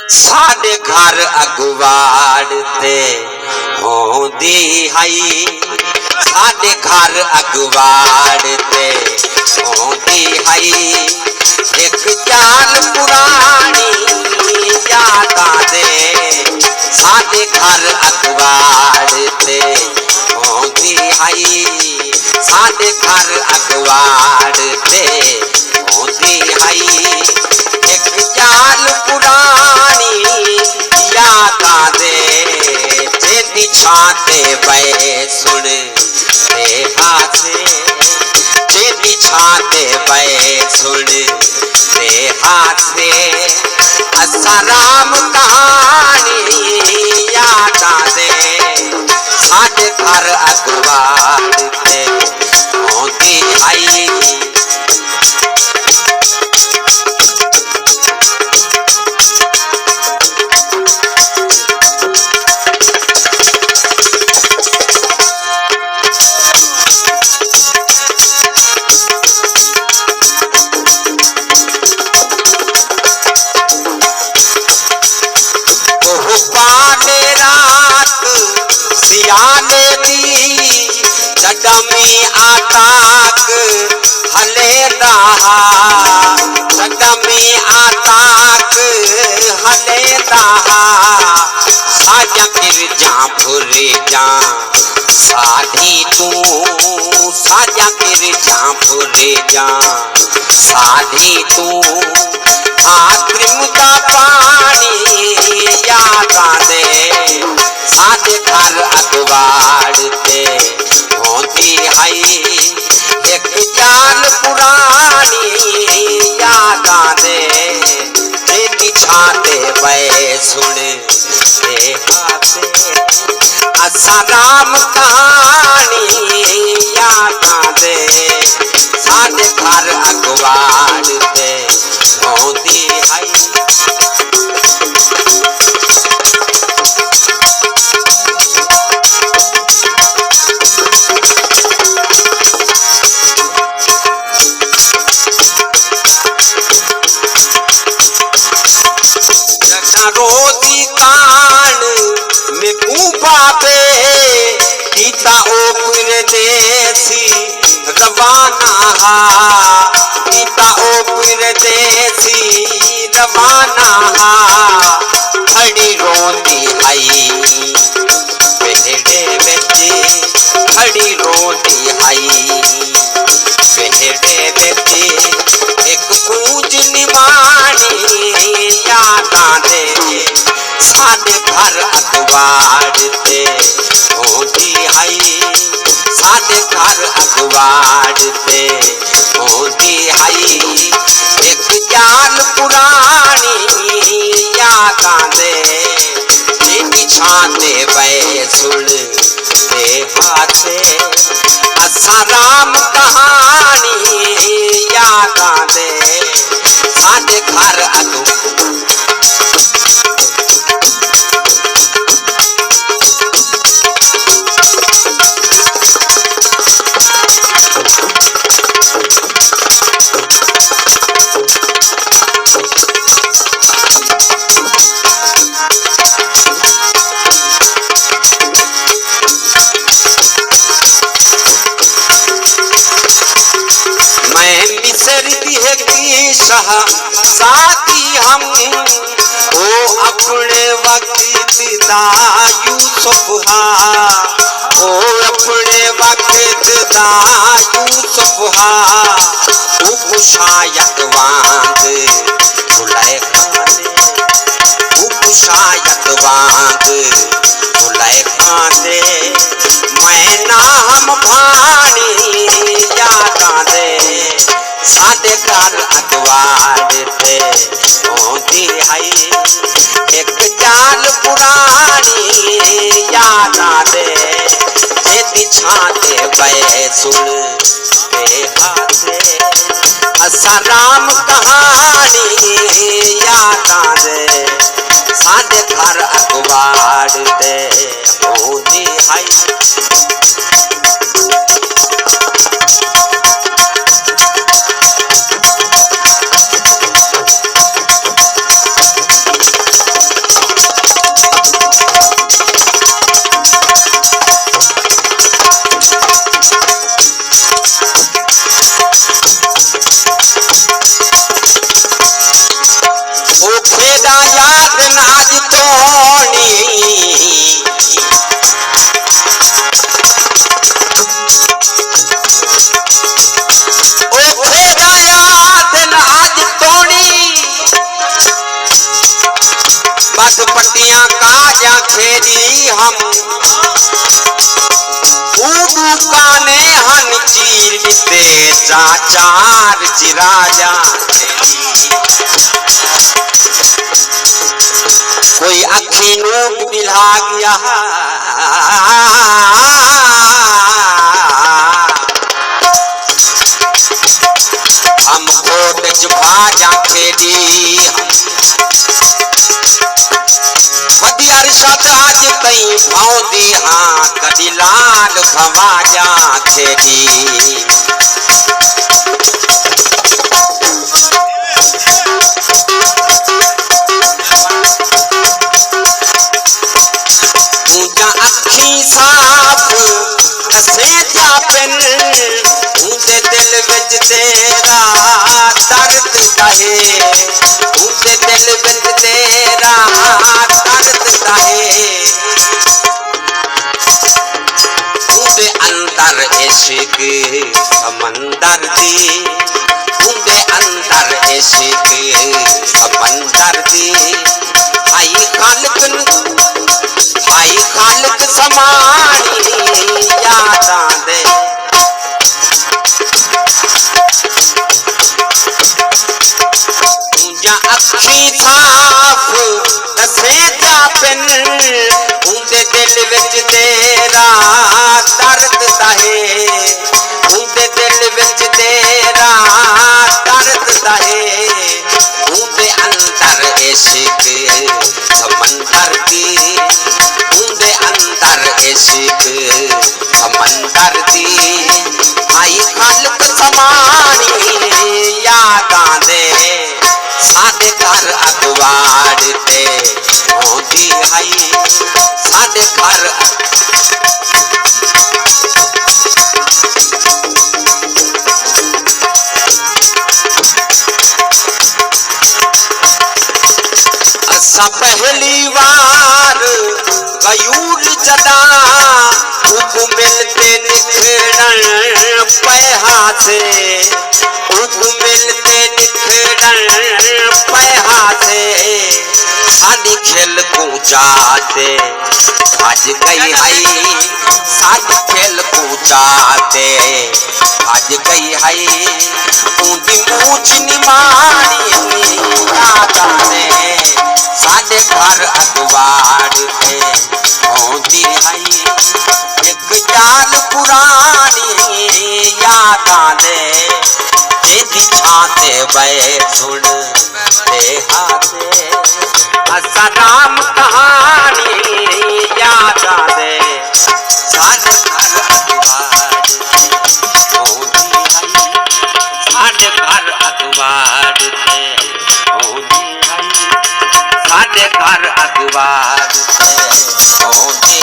साढ़े घर अगवाड़ते होंदी हई, साढ़े घर अगवाड़ते होंदी हई। एक जाल पुरानी याद दे, साढ़े घर अगवाड़ते होंदी हई, साढ़े घर अगवाड़ते होंदी हई। एक जाल पुरानी याद दे, जेदी छाते बे सुन ते हासे, जेदी छाते बे सुन ते हासे। असराम कहानी याद दे, साढ़े घर अगवाड़ते होंदी हई। सियाने दी जडमी आताक हले दहा, जडमी आताक हले दहा। साजा गिरजा भुरे जा साधी तू, साजा गिरजा भुरे जा साधी तू। आत्रिम का पानी याद दे, साढ़े घर अगवाड़ते होंदी हई। एक जाल पुरानी याद दे, जेदी छाते बे सुन ते हासे। असराम कहानी याद दे, साढ़े घर अगवाड़ते होंदी हई। रोजी कान में कुबाबे गीता ओपुर देसी रवाना हा, गीता ओपुर देसी रवाना हा। खड़ी रोती हई बेहड़े बेटी, खड़ी रोती हई बेहड़े बेटी। एक पूज निमानी याद दे, साढ़े घर अगवाड़ते होंदी हई, साढ़े घर अगवाड़ते होंदी हई। एक जाल पुरानी याद दे, जेदी छाते बे सुन ते हासे। असराम कहानी याद दे, साढ़े घर साथी हम ओ अपने वक्त दा यूसुफ हा, ओ अपने वक्त दा यूसुफ हा। शायद वांग जुलेखा ने, शायद वांग जुलेखा ने। मैं नाम भानी याद दे, साढ़े घर अगवाड़ते होंदी हई। एक जाल पुरानी याद दे, जेदी छाते बे सुन ते हासे। असराम कहानी याद दे, साढ़े घर अगवाड़ते होंदी हई। ओ खेड़ा याद नाज तोनी ओ खेड़ा याद नाज तोनी बस पट्टियां काजा खेड़ी हम ऊडू काने हन चीर बिते चाचार चिराजा कोई अखी नूक बिल्हा गया हम कोट जुभाजा खेड़ी हदी अरशद आज तई भाउदी हाँ कदी लाल भवाजा खेड़ी ऊंचा अखी साफ दसे जा पिन ऊंदे दिल विच तेरा दर्द दहे ऊंदे दिल विच तेरा दर्द दहे ऊंदे अंदर इश्क समंदर दी ऊंदे अंदर इश्क समंदर दी आई खालिक समानी यादां दे ऊंजा अखी साफ दसे जा पिन ऊंदे दिल विच तेरा दर्द दहे ऊंदे दिल विच तेरा दर्द दहे ऊंदे अंदर इश्क समंदर दी ऊंदे अंदर इश्क समंदर दी आई खालिक समानी यादां दे साडे घर अखबार ते होंदी हई साडे घर असा पहली बार गयूर जदा उब मिलते निखड़न पैहा से उब मिलते निखड़न पैहा से साडी खेल कूचाते भज गई हई साडी खेल कूचाते भज गई हई ऊंदी मूछ निमानी यादां ने साडे घर अखबार ते होंदी हई एक जाल पुरानी यादां दे एदी छाते वे सुन दे हाथे असा राम कहानी यादां दे साडे घर अखबार होंदी हई साडे घर अखबार ते होंदी हई साडे घर अखबार ते होंदी